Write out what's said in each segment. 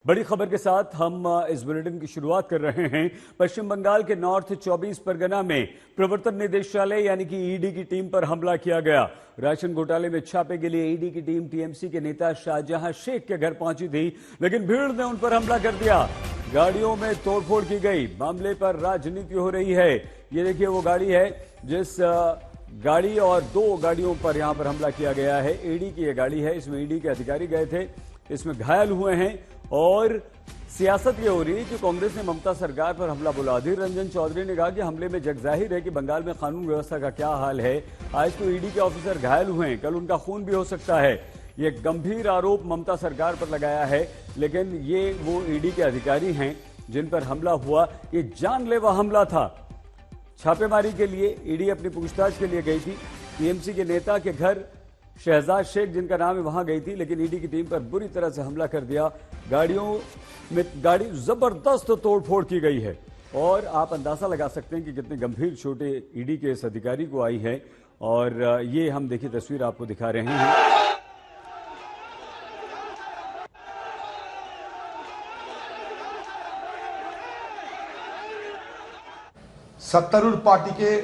बड़ी खबर के साथ हम इस बुलेटिन की शुरुआत कर रहे हैं। पश्चिम बंगाल के नॉर्थ 24 परगना में प्रवर्तन निदेशालय यानी कि ईडी की टीम पर हमला किया गया। राशन घोटाले में छापे के लिए ईडी की टीम टीएमसी के नेता शाहजहां शेख के घर पहुंची थी, लेकिन भीड़ ने उन पर हमला कर दिया। गाड़ियों में तोड़फोड़ की गई। मामले पर राजनीति हो रही है। ये देखिए वो गाड़ी है जिस गाड़ी और दो गाड़ियों पर यहां पर हमला किया गया है। ईडी की यह गाड़ी है, इसमें ईडी के अधिकारी गए थे, इसमें घायल हुए हैं। और सियासत ये हो रही है कि कांग्रेस ने ममता सरकार पर हमला बोला। अधीर रंजन चौधरी ने कहा कि हमले में जगजाहिर है कि बंगाल में कानून व्यवस्था का क्या हाल है। आज तो ईडी के ऑफिसर घायल हुए हैं, कल उनका खून भी हो सकता है। ये गंभीर आरोप ममता सरकार पर लगाया है, लेकिन ये वो ईडी के अधिकारी हैं जिन पर हमला हुआ। ये जानलेवा हमला था। छापेमारी के लिए ईडी अपनी पूछताछ के लिए गई थी। टीएमसी के नेता के घर शहजाद शेख जिनका नाम है वहां गई थी, लेकिन ईडी की टीम पर बुरी तरह से हमला कर दिया। गाड़ी जबरदस्त तोड़फोड़ की गई है और आप अंदाजा लगा सकते हैं कि कितने गंभीर चोटें ईडी के इस अधिकारी को आई है। और ये हम देखिए तस्वीर आपको दिखा रहे हैं। सत्तारूढ़ पार्टी के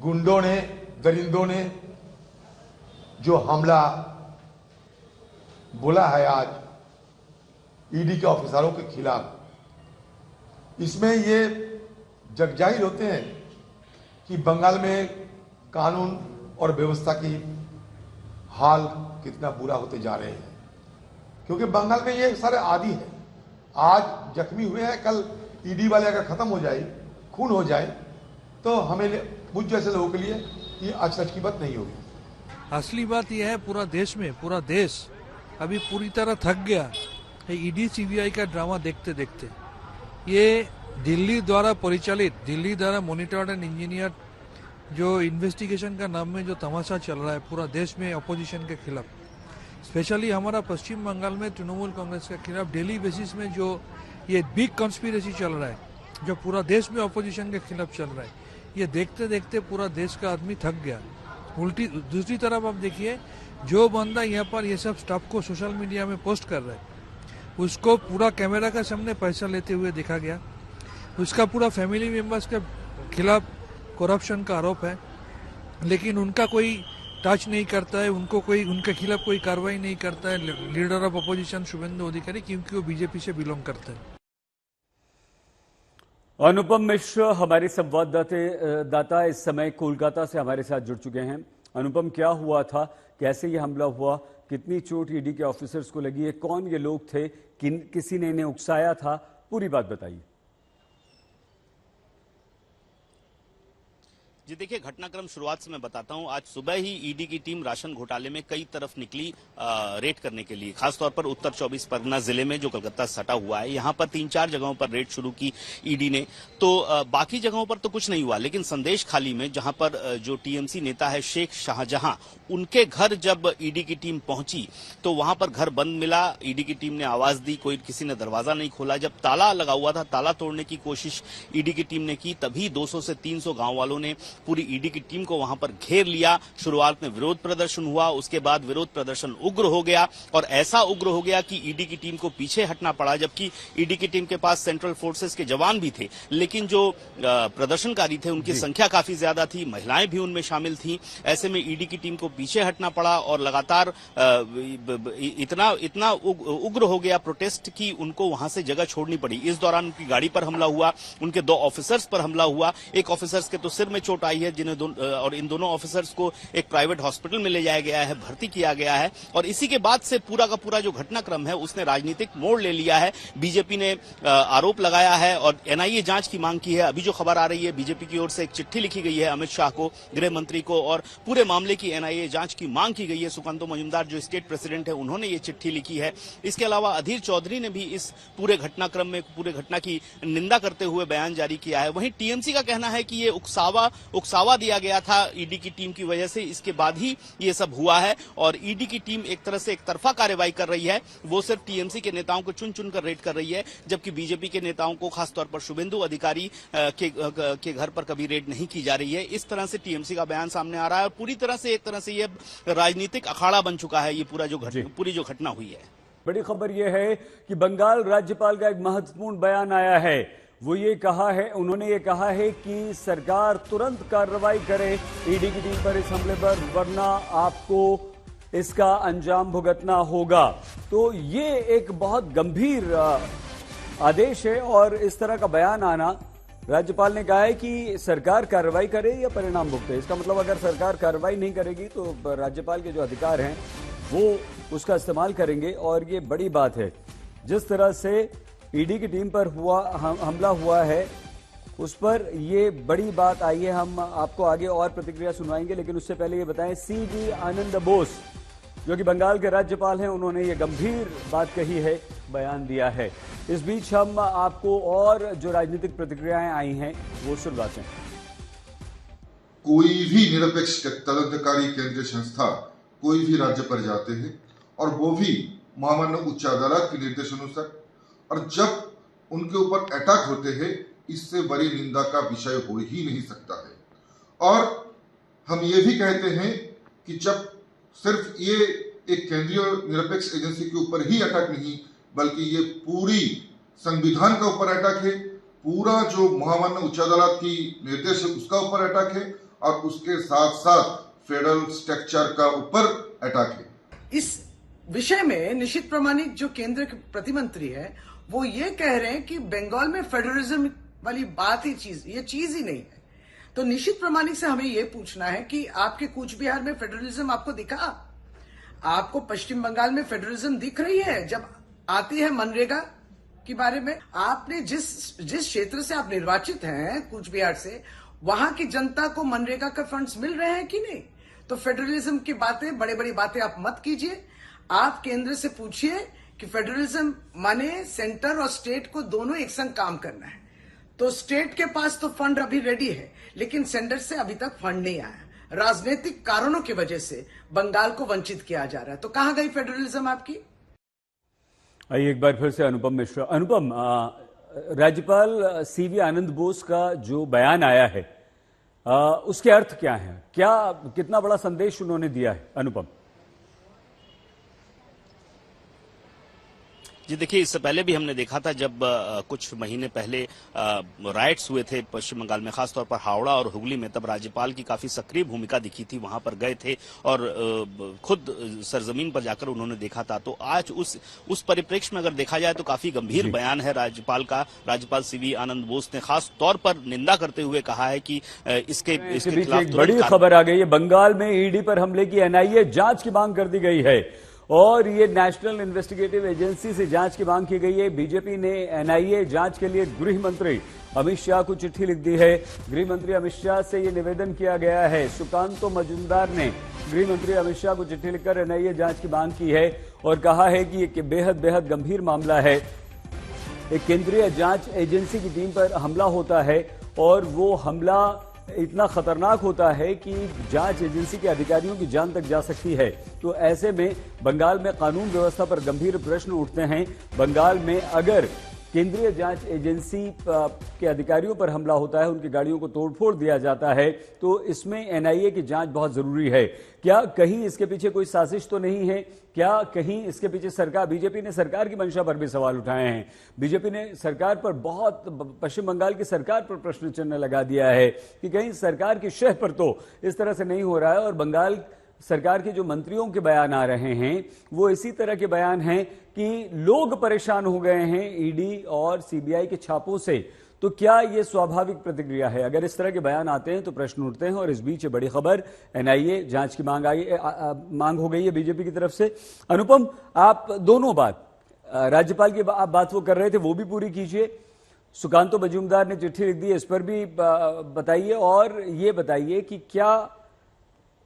गुंडों ने, दरिंदों ने जो हमला बोला है आज ईडी के ऑफिसरों के खिलाफ, इसमें ये जगजाहिर होते हैं कि बंगाल में कानून और व्यवस्था की हाल कितना बुरा होते जा रहे हैं। क्योंकि बंगाल में ये सारे आदी है। आज जख्मी हुए हैं, कल ईडी वाले अगर खत्म हो जाए, खून हो जाए, तो हमें मुझ जैसे लोगों के लिए ये अचरज की बात नहीं होगी। असली बात यह है, पूरा देश अभी पूरी तरह थक गया है ईडी सीबीआई का ड्रामा देखते देखते। ये दिल्ली द्वारा परिचालित, दिल्ली द्वारा मॉनिटर्ड एंड इंजीनियर जो इन्वेस्टिगेशन का नाम में जो तमाशा चल रहा है पूरा देश में अपोजिशन के खिलाफ, स्पेशली हमारा पश्चिम बंगाल में तृणमूल कांग्रेस के खिलाफ डेली बेसिस में जो ये बिग कॉन्स्पिरेसी चल रहा है, जो पूरा देश में अपोजिशन के खिलाफ चल रहा है, ये देखते देखते पूरा देश का आदमी थक गया। उल्टी दूसरी तरफ आप देखिए, जो बंदा यहाँ पर ये सब स्टफ को सोशल मीडिया में पोस्ट कर रहा है, उसको पूरा कैमरा के सामने पैसा लेते हुए देखा गया। उसका पूरा फैमिली मेंबर्स के खिलाफ करप्शन का आरोप है, लेकिन उनका कोई टच नहीं करता है, उनके खिलाफ कोई कार्रवाई नहीं करता है लीडर ऑफ अपोजिशन शुभेंदु अधिकारी, क्योंकि वो बीजेपी से बिलोंग करते हैं। अनुपम मिश्र हमारे संवाददाता इस समय कोलकाता से हमारे साथ जुड़ चुके हैं। अनुपम, क्या हुआ था, कैसे ये हमला हुआ, कितनी चोट ईडी के ऑफिसर्स को लगी है, कौन ये लोग थे, किसी ने इन्हें उकसाया था, पूरी बात बताइए। जी देखिए, घटनाक्रम शुरुआत से मैं बताता हूं। आज सुबह ही ईडी की टीम राशन घोटाले में कई तरफ निकली रेड करने के लिए, खासतौर पर उत्तर 24 परगना जिले में जो कलकत्ता सटा हुआ है, यहां पर 3-4 जगहों पर रेड शुरू की ईडी ने। तो बाकी जगहों पर तो कुछ नहीं हुआ, लेकिन संदेश खाली में जहां पर जो टीएमसी नेता है शेख शाहजहां, उनके घर जब ईडी की टीम पहुंची तो वहां पर घर बंद मिला। ईडी की टीम ने आवाज दी, किसी ने दरवाजा नहीं खोला। जब ताला लगा हुआ था, ताला तोड़ने की कोशिश ईडी की टीम ने की, तभी 200 से 300 गांव वालों ने पूरी ईडी की टीम को वहां पर घेर लिया। शुरुआत में विरोध प्रदर्शन हुआ, उसके बाद विरोध प्रदर्शन उग्र हो गया और ऐसा उग्र हो गया कि ईडी की टीम को पीछे हटना पड़ा। जबकि ईडी की टीम के पास सेंट्रल फोर्सेस के जवान भी थे, लेकिन जो प्रदर्शनकारी थे उनकी संख्या काफी ज्यादा थी, महिलाएं भी उनमें शामिल थी। ऐसे में ईडी की टीम को पीछे हटना पड़ा और लगातार इतना उग्र हो गया प्रोटेस्ट कि उनको वहां से जगह छोड़नी पड़ी। इस दौरान उनकी गाड़ी पर हमला हुआ, उनके 2 ऑफिसर्स पर हमला हुआ। एक ऑफिसर्स के तो सिर में चोट आई है, और इन दोनों ऑफिसर्स को एक प्राइवेट हॉस्पिटल में ले जाया गया है, भर्ती किया गया है। और इसी के बाद से पूरा का पूरा जो घटनाक्रम है उसने राजनीतिक मोड़ ले लिया है। बीजेपी ने आरोप लगाया है और एनआईए जांच की मांग की है। अभी जो खबर आ रही है, बीजेपी की ओर से एक चिट्ठी लिखी गई है अमित शाह को, गृह मंत्री को, और पूरे मामले की एनआईए जांच की मांग की गई है। सुकांतो मजूमदार जो स्टेट प्रेसिडेंट है, उन्होंने ये चिट्ठी लिखी है। इसके अलावा अधीर चौधरी ने भी इस पूरे घटनाक्रम में, पूरे घटना की निंदा करते हुए बयान जारी किया है। वहीं टीएमसी का कहना है कि ये उकसावा दिया गया था ईडी की टीम की वजह से, इसके बाद ही ये सब हुआ है। और ईडी की टीम एक तरह से एक तरफा कार्रवाई कर रही है, वो सिर्फ टीएमसी के नेताओं को चुन चुन कर रेड कर रही है, जबकि बीजेपी के नेताओं को, खासतौर पर शुभेंदु अधिकारी के घर पर कभी रेड नहीं की जा रही है। इस तरह से टीएमसी का बयान सामने आ रहा है और पूरी तरह से एक तरह से ये राजनीतिक अखाड़ा बन चुका है ये पूरी जो घटना हुई है। बड़ी खबर यह है कि बंगाल राज्यपाल का एक महत्वपूर्ण बयान आया है। वो ये कहा है, उन्होंने ये कहा है कि सरकार तुरंत कार्रवाई करे ईडी की टीम पर इस हमले पर, वरना आपको इसका अंजाम भुगतना होगा। तो ये एक बहुत गंभीर आदेश है और इस तरह का बयान आना, राज्यपाल ने कहा है कि सरकार कार्रवाई करे या परिणाम भुगते। इसका मतलब अगर सरकार कार्रवाई नहीं करेगी तो राज्यपाल के जो अधिकार हैं वो उसका इस्तेमाल करेंगे और ये बड़ी बात है। जिस तरह से ईडी की टीम पर हमला हुआ है उस पर ये बड़ी बात आई है। हम आपको आगे और प्रतिक्रिया सुनवाएंगे, लेकिन उससे पहले ये बताएं, सीवी आनंद बोस जो कि बंगाल के राज्यपाल हैं, उन्होंने ये गंभीर बात कही है, बयान दिया है। इस बीच हम आपको और जो राजनीतिक प्रतिक्रियाएं आई हैं वो सुनवाते हैं। कोई भी निरपेक्ष तदंतकारी केंद्रीय संस्था कोई भी राज्य पर जाते हैं और वो भी महामान्य उच्च अदालत के निर्देशानुसार, और जब उनके ऊपर अटैक होते हैं, इससे बड़ी निंदा का विषय हो ही नहीं सकता है। और हम ये भी कहते हैं कि जब सिर्फ ये एक केंद्रीय निरपेक्ष एजेंसी के ऊपर ही अटैक नहीं, बल्कि ये पूरी संविधान का ऊपर अटैक है, पूरा जो महामान्य उच्च अदालत की निर्देश है उसका ऊपर अटैक है, और उसके साथ साथ फेडरल स्ट्रक्चर का ऊपर अटैक है। इस विषय में निशित प्रामाणिक जो केंद्र के प्रतिमंत्री है वो ये कह रहे हैं कि बंगाल में फेडरलिज्म वाली बात ही ये चीज ही नहीं है। तो निशित प्रामाणिक से हमें ये पूछना है कि आपके कूच बिहार में फेडरलिज्म आपको दिखा? आपको पश्चिम बंगाल में फेडरलिज्म दिख रही है? जब आती है मनरेगा के बारे में, आपने जिस क्षेत्र से आप निर्वाचित हैं कूच बिहार से, वहां की जनता को मनरेगा के फंड्स मिल रहे हैं कि नहीं? तो फेडरलिज्म की बातें, बड़ी बड़ी बातें आप मत कीजिए। आप केंद्र से पूछिए कि फेडरलिज्म माने सेंटर और स्टेट को दोनों एक संग काम करना है। तो स्टेट के पास तो फंड अभी रेडी है, लेकिन सेंटर से अभी तक फंड नहीं आया। राजनीतिक कारणों की वजह से बंगाल को वंचित किया जा रहा है। तो कहां गई फेडरलिज्म आपकी? आइए एक बार फिर से अनुपम मिश्रा। अनुपम, राज्यपाल सीवी आनंद बोस का जो बयान आया है उसके अर्थ क्या है? कितना बड़ा संदेश उन्होंने दिया है? अनुपम जी देखिए, इससे पहले भी हमने देखा था जब कुछ महीने पहले राइट्स हुए थे पश्चिम बंगाल में, खासतौर पर हावड़ा और हुगली में, तब राज्यपाल की काफी सक्रिय भूमिका दिखी थी। वहां पर गए थे और खुद सरजमीन पर जाकर उन्होंने देखा था। तो आज उस परिप्रेक्ष्य में अगर देखा जाए तो काफी गंभीर बयान है राज्यपाल का। राज्यपाल सीवी आनंद बोस ने खास तौर पर निंदा करते हुए कहा है कि इसके खिलाफ एक बड़ी खबर आ गई है। बंगाल में ईडी पर हमले की एनआईए जांच की मांग कर दी गई है और ये नेशनल इन्वेस्टिगेटिव एजेंसी से जांच की मांग की गई है। बीजेपी ने एनआईए जांच के लिए गृह मंत्री अमित शाह को चिट्ठी लिख दी है। गृह मंत्री अमित शाह से ये निवेदन किया गया है। सुकांतो मजूमदार ने गृह मंत्री अमित शाह को चिट्ठी लिखकर एनआईए जांच की मांग की है और कहा है कि ये बेहद गंभीर मामला है। एक केंद्रीय जांच एजेंसी की टीम पर हमला होता है और वो हमला इतना खतरनाक होता है कि जांच एजेंसी के अधिकारियों की जान तक जा सकती है। तो ऐसे में बंगाल में कानून व्यवस्था पर गंभीर प्रश्न उठते हैं। बंगाल में अगर केंद्रीय जांच एजेंसी के अधिकारियों पर हमला होता है, उनकी गाड़ियों को तोड़फोड़ दिया जाता है, तो इसमें एनआईए की जांच बहुत जरूरी है। क्या कहीं इसके पीछे कोई साजिश तो नहीं है? क्या कहीं इसके पीछे सरकार, बीजेपी ने सरकार की मंशा पर भी सवाल उठाए हैं। बीजेपी ने सरकार पर पश्चिम बंगाल की सरकार पर प्रश्न चिन्ह लगा दिया है कि कहीं सरकार की शह पर तो इस तरह से नहीं हो रहा है। और बंगाल सरकार के जो मंत्रियों के बयान आ रहे हैं वो इसी तरह के बयान हैं कि लोग परेशान हो गए हैं ईडी और सीबीआई के छापों से। तो क्या ये स्वाभाविक प्रतिक्रिया है? अगर इस तरह के बयान आते हैं तो प्रश्न उठते हैं। और इस बीच बड़ी खबर, एनआईए जांच की मांग हो गई है बीजेपी की तरफ से। अनुपम, आप दोनों बात, राज्यपाल की आप बात वो कर रहे थे वो भी पूरी कीजिए। सुकांतो मजूमदार ने चिट्ठी लिख दी है, इस पर भी बताइए। और ये बताइए कि क्या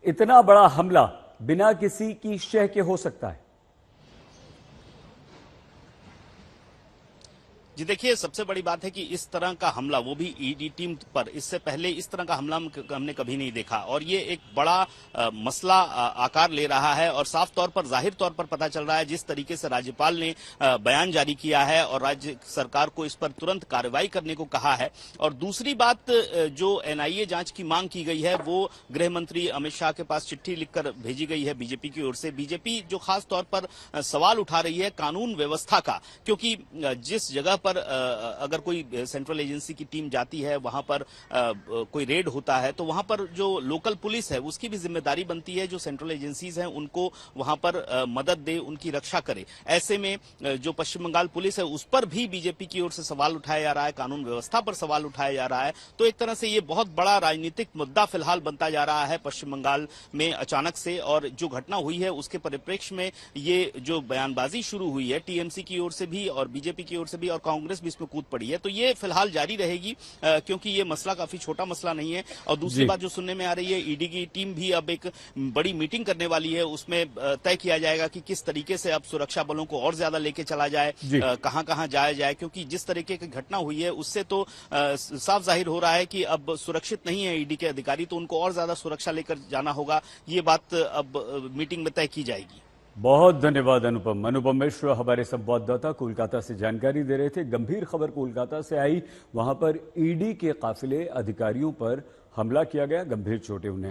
इतना बड़ा हमला बिना किसी की शह के हो सकता है? जी देखिए, सबसे बड़ी बात है कि इस तरह का हमला, वो भी ईडी टीम पर, इससे पहले इस तरह का हमला हमने कभी नहीं देखा और ये एक बड़ा मसला आकार ले रहा है और साफ तौर पर, जाहिर तौर पर पता चल रहा है जिस तरीके से राज्यपाल ने बयान जारी किया है और राज्य सरकार को इस पर तुरंत कार्रवाई करने को कहा है। और दूसरी बात, जो एनआईए जांच की मांग की गई है वो गृह मंत्री अमित शाह के पास चिट्ठी लिखकर भेजी गई है बीजेपी की ओर से। बीजेपी जो खास तौर पर सवाल उठा रही है कानून व्यवस्था का, क्योंकि जिस जगह पर अगर कोई सेंट्रल एजेंसी की टीम जाती है, वहां पर कोई रेड होता है, तो वहां पर जो लोकल पुलिस है उसकी भी जिम्मेदारी बनती है जो सेंट्रल एजेंसीज हैं उनको वहां पर मदद दे, उनकी रक्षा करे। ऐसे में जो पश्चिम बंगाल पुलिस है उस पर भी बीजेपी की ओर से सवाल उठाया जा रहा है, कानून व्यवस्था पर सवाल उठाया जा रहा है। तो एक तरह से ये बहुत बड़ा राजनीतिक मुद्दा फिलहाल बनता जा रहा है पश्चिम बंगाल में अचानक से, और जो घटना हुई है उसके परिप्रेक्ष्य में ये जो बयानबाजी शुरू हुई है टीएमसी की ओर से भी और बीजेपी की ओर से भी, और कांग्रेस भी इसमें कूद पड़ी है, तो ये फिलहाल जारी रहेगी क्योंकि ये मसला काफी छोटा मसला नहीं है। और दूसरी बात जो सुनने में आ रही है, ईडी की टीम भी अब एक बड़ी मीटिंग करने वाली है, उसमें तय किया जाएगा कि किस तरीके से अब सुरक्षा बलों को और ज्यादा लेके चला जाए, कहां कहां जाया जाए, क्योंकि जिस तरीके की घटना हुई है उससे तो साफ जाहिर हो रहा है कि अब सुरक्षित नहीं है ईडी के अधिकारी, तो उनको और ज्यादा सुरक्षा लेकर जाना होगा। ये बात अब मीटिंग में तय की जाएगी। बहुत धन्यवाद अनुपम। अनुपम मिश्र हमारे संवाददाता कोलकाता से जानकारी दे रहे थे। गंभीर खबर कोलकाता से आई, वहां पर ईडी के काफिले अधिकारियों पर हमला किया गया, गंभीर चोटें उन्हें